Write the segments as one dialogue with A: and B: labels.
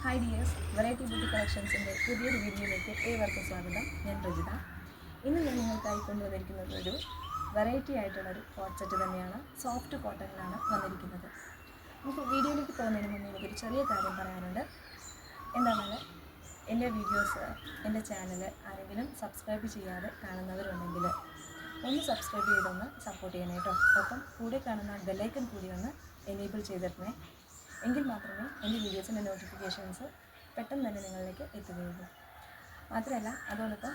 A: Hi dears, variety beauty കളക്ഷൻസിൻ്റെ പുതിയൊരു വീഡിയോയിലേക്ക് ഏവർക്കും സ്വാഗതം. ഞാൻ രജിത. ഇന്ന് ഞാൻ നിങ്ങൾക്കായി കൊണ്ടുവന്നിരിക്കുന്നത് ഒരു വെറൈറ്റി ആയിട്ടുള്ളൊരു കോട്ട് സെറ്റ് തന്നെയാണ്. സോഫ്റ്റ് കോട്ടണിലാണ് വന്നിരിക്കുന്നത്. നമുക്ക് വീഡിയോയിലേക്ക് പോകുന്നതിന് മുന്നേ എനിക്കൊരു ചെറിയ കാര്യം പറയാനുണ്ട്. എന്താണ്, എൻ്റെ വീഡിയോസ്, എൻ്റെ ചാനൽ ആരെങ്കിലും സബ്സ്ക്രൈബ് ചെയ്യാതെ കാണുന്നവരുണ്ടെങ്കിൽ ഒന്ന് സബ്സ്ക്രൈബ് ചെയ്തൊന്ന് സപ്പോർട്ട് ചെയ്യണേ കേട്ടോ. ഒപ്പം കൂടെ കാണുന്ന ബെല്ലൈക്കൺ കൂടി ഒന്ന് എനേബിൾ ചെയ്തിടണേ. എങ്കിൽ മാത്രമേ എൻ്റെ വീഡിയോസിൻ്റെ നോട്ടിഫിക്കേഷൻസ് പെട്ടെന്ന് തന്നെ നിങ്ങളിലേക്ക് എത്തുകയുള്ളൂ. മാത്രമല്ല, അതോടൊപ്പം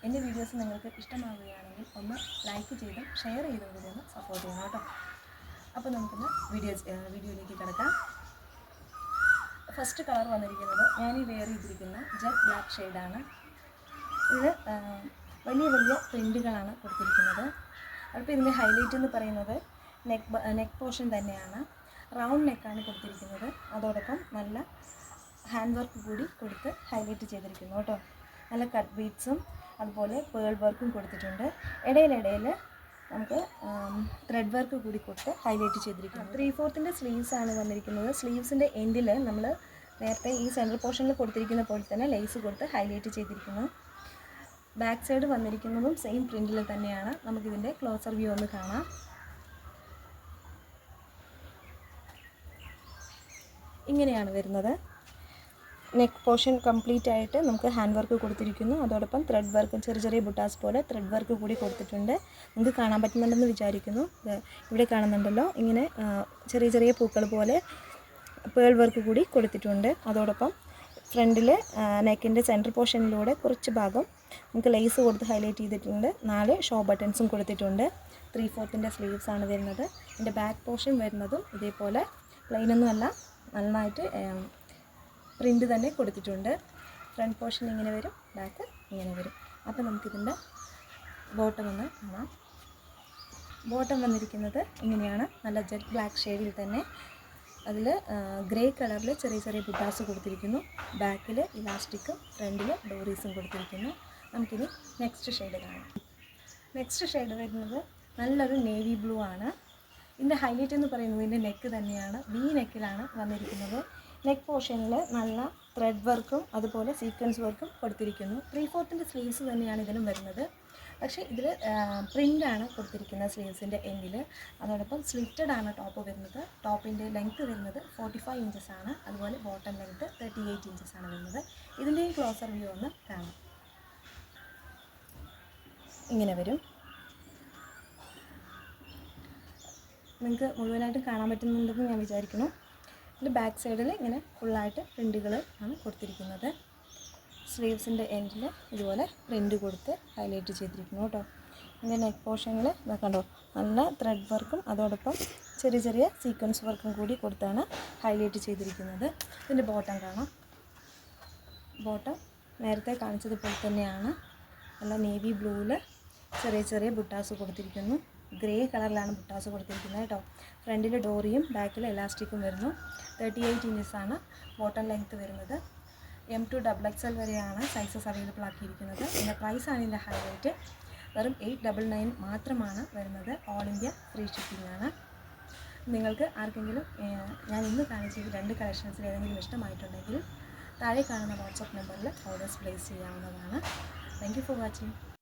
A: എൻ്റെ വീഡിയോസ് നിങ്ങൾക്ക് ഇഷ്ടമാവുകയാണെങ്കിൽ ഒന്ന് ലൈക്ക് ചെയ്തും ഷെയർ ചെയ്തും കൂടി ഒന്ന് സപ്പോർട്ട് ചെയ്യണം കേട്ടോ. അപ്പോൾ നമുക്കൊന്ന് വീഡിയോയിലേക്ക് കിടക്കാം. ഫസ്റ്റ് കളർ വന്നിരിക്കുന്നത് ഞാൻ ഈ വെയർ ചെയ്തിരിക്കുന്ന ജെറ്റ് ബ്ലാക്ക് ഷെയ്ഡാണ്. ഇത് വലിയ വലിയ പ്രിൻറ്റുകളാണ് കൊടുത്തിരിക്കുന്നത്. അപ്പോൾ ഇതിൻ്റെ ഹൈലൈറ്റ് എന്ന് പറയുന്നത് നെക്ക് പോർഷൻ തന്നെയാണ്. റൗണ്ട് നെക്കാണ് കൊടുത്തിരിക്കുന്നത്. അതോടൊപ്പം നല്ല ഹാൻഡ് വർക്ക് കൂടി കൊടുത്ത് ഹൈലൈറ്റ് ചെയ്തിരിക്കുന്നു കേട്ടോ. നല്ല കട്ട് ബീഡ്സും അതുപോലെ പേൾ വർക്കും കൊടുത്തിട്ടുണ്ട്. ഇടയിലിടയിൽ നമുക്ക് ത്രെഡ് വർക്ക് കൂടി കൊടുത്ത് ഹൈലൈറ്റ് ചെയ്തിരിക്കുന്നു. 3/4 സ്ലീവ്സ് ആണ് വന്നിരിക്കുന്നത്. സ്ലീവ്സിൻ്റെ എൻഡിൽ നമ്മൾ നേരത്തെ ഈ സെൻട്രൽ പോർഷനിൽ കൊടുത്തിരിക്കുന്ന പോലെ തന്നെ ലേസ് കൊടുത്ത് ഹൈലൈറ്റ് ചെയ്തിരിക്കുന്നു. ബാക്ക് സൈഡ് വന്നിരിക്കുന്നതും സെയിം പ്രിൻറ്റിൽ തന്നെയാണ്. നമുക്കിതിൻ്റെ ക്ലോസർ വ്യൂ ഒന്ന് കാണാം. ഇങ്ങനെയാണ് വരുന്നത്. നെക്ക് പോർഷൻ കംപ്ലീറ്റ് ആയിട്ട് നമുക്ക് ഹാൻഡ് വർക്ക് കൊടുത്തിരിക്കുന്നു. അതോടൊപ്പം ത്രെഡ് വർക്കും ചെറിയ ചെറിയ ബുട്ടാസ് പോലെ ത്രെഡ് വർക്ക് കൂടി കൊടുത്തിട്ടുണ്ട്. നിങ്ങൾക്ക് കാണാൻ പറ്റുന്നുണ്ടെന്ന് വിചാരിക്കുന്നു. ഇവിടെ കാണുന്നുണ്ടല്ലോ, ഇങ്ങനെ ചെറിയ ചെറിയ പൂക്കൾ പോലെ പേൾ വർക്ക് കൂടി കൊടുത്തിട്ടുണ്ട്. അതോടൊപ്പം ഫ്രണ്ടിൽ നെക്കിൻ്റെ സെൻറ്റർ പോർഷനിലൂടെ കുറച്ച് ഭാഗം നമുക്ക് ലേസ് കൊടുത്ത് ഹൈലൈറ്റ് ചെയ്തിട്ടുണ്ട്. 4 ഷോ ബട്ടൺസും കൊടുത്തിട്ടുണ്ട്. 3/4 സ്ലീവ്സ് ആണ് വരുന്നത്. ഇതിൻ്റെ ബാക്ക് പോർഷൻ വരുന്നതും ഇതേപോലെ പ്ലെയിനൊന്നുമല്ല, നന്നായിട്ട് പ്രിൻ്റ് തന്നെ കൊടുത്തിട്ടുണ്ട്. ഫ്രണ്ട് പോർഷൻ ഇങ്ങനെ വരും, ബാക്ക് ഇങ്ങനെ വരും. അപ്പോൾ നമുക്കിതിൻ്റെ ബോട്ടം ഒന്ന് കാണാം. ബോട്ടം വന്നിരിക്കുന്നത് ഇങ്ങനെയാണ്. നല്ല ജെറ്റ് ബ്ലാക്ക് ഷെയ്ഡിൽ തന്നെ അതിൽ ഗ്രേ കളറിൽ ചെറിയ ചെറിയ ബുട്ടാസ് കൊടുത്തിരിക്കുന്നു. ബാക്കിൽ ഇലാസ്റ്റിക്കും ഫ്രണ്ടിൽ ഡോറീസും കൊടുത്തിരിക്കുന്നു. നമുക്കിനി നെക്സ്റ്റ് ഷെയ്ഡ് കാണാം. നെക്സ്റ്റ് ഷെയ്ഡ് വരുന്നത് നല്ലൊരു നേവി ബ്ലൂ ആണ്. ഇതിൻ്റെ ഹൈലൈറ്റ് എന്ന് പറയുന്നത് ഇതിൻ്റെ നെക്ക് തന്നെയാണ്. വി നെക്കിലാണ് വന്നിരിക്കുന്നത്. നെക്ക് പോർഷനിൽ നല്ല ത്രെഡ് വർക്കും അതുപോലെ സീക്വൻസ് വർക്കും കൊടുത്തിരിക്കുന്നു. 3/4 സ്ലീവ്സ് തന്നെയാണ് ഇതിനും വരുന്നത്. പക്ഷേ ഇതിൽ പ്രിൻ്റാണ് കൊടുത്തിരിക്കുന്നത് സ്ലീവ്സിൻ്റെ എൻഡിൽ. അതോടൊപ്പം സ്ലിറ്റഡ് ആണ് ടോപ്പ് വരുന്നത്. ടോപ്പിൻ്റെ ലെങ്ത്ത് വരുന്നത് 45 ഇഞ്ചസ് ആണ്. അതുപോലെ ബോട്ടം ലെങ്ത്ത് 38 ഇഞ്ചസ് ആണ് വരുന്നത്. ഇതിൻ്റെയും ക്ലോസർ വ്യൂ ഒന്ന് കാണാം. ഇങ്ങനെ വരും. നിങ്ങൾക്ക് മുഴുവനായിട്ടും കാണാൻ പറ്റുന്നുണ്ടെന്ന് ഞാൻ വിചാരിക്കുന്നു. ഇതിൻ്റെ ബാക്ക് സൈഡിൽ ഇങ്ങനെ ഫുള്ളായിട്ട് പ്രിൻറ്റുകൾ ആണ് കൊടുത്തിരിക്കുന്നത്. സ്ലീവ്സിൻ്റെ എൻഡിൽ ഇതുപോലെ പ്രിൻറ്റ് കൊടുത്ത് ഹൈലൈറ്റ് ചെയ്തിരിക്കുന്നു കേട്ടോ. ഇതിൻ്റെ നെക്ക് പോർഷനിൽ കണ്ടോ, നല്ല ത്രെഡ് വർക്കും അതോടൊപ്പം ചെറിയ ചെറിയ സീക്വൻസ് വർക്കും കൂടി കൊടുത്താണ് ഹൈലൈറ്റ് ചെയ്തിരിക്കുന്നത്. ഇതിൻ്റെ ബോട്ടം കാണാം. ബോട്ടം നേരത്തെ കാണിച്ചതുപോലെ തന്നെയാണ്. നല്ല നേവി ബ്ലൂവിൽ ചെറിയ ചെറിയ ബുട്ടാസ് കൊടുത്തിരിക്കുന്നു. ഗ്രേ കളറിലാണ് ബുട്ടാസ് കൊടുത്തിരിക്കുന്നത് കേട്ടോ. ഫ്രണ്ടിൽ ഡോറിയും ബാക്കിൽ എലാസ്റ്റിക്കും വരുന്നു. 38 ഇഞ്ചസാണ് ബോട്ടം ലെങ്ത്ത് വരുന്നത്. M to XXL വരെയാണ് സൈസസ് അവൈലബിൾ ആക്കിയിരിക്കുന്നത്. ഇതിൻ്റെ പ്രൈസാണ് ഇതിൻ്റെ ഹൈലൈറ്റ്. വെറും 899 മാത്രമാണ് വരുന്നത്. ഓൾ ഇന്ത്യ ഫ്രീ ഷിപ്പിംഗ് ആണ്. നിങ്ങൾക്ക് ആർക്കെങ്കിലും ഞാൻ ഇന്ന് കാണിച്ച 2 കളക്ഷൻസിൽ ഏതെങ്കിലും ഇഷ്ടമായിട്ടുണ്ടെങ്കിൽ താഴെ കാണുന്ന വാട്സപ്പ് നമ്പറിൽ ഓർഡേഴ്സ് പ്ലേസ് ചെയ്യാവുന്നതാണ്. Thank you for watching.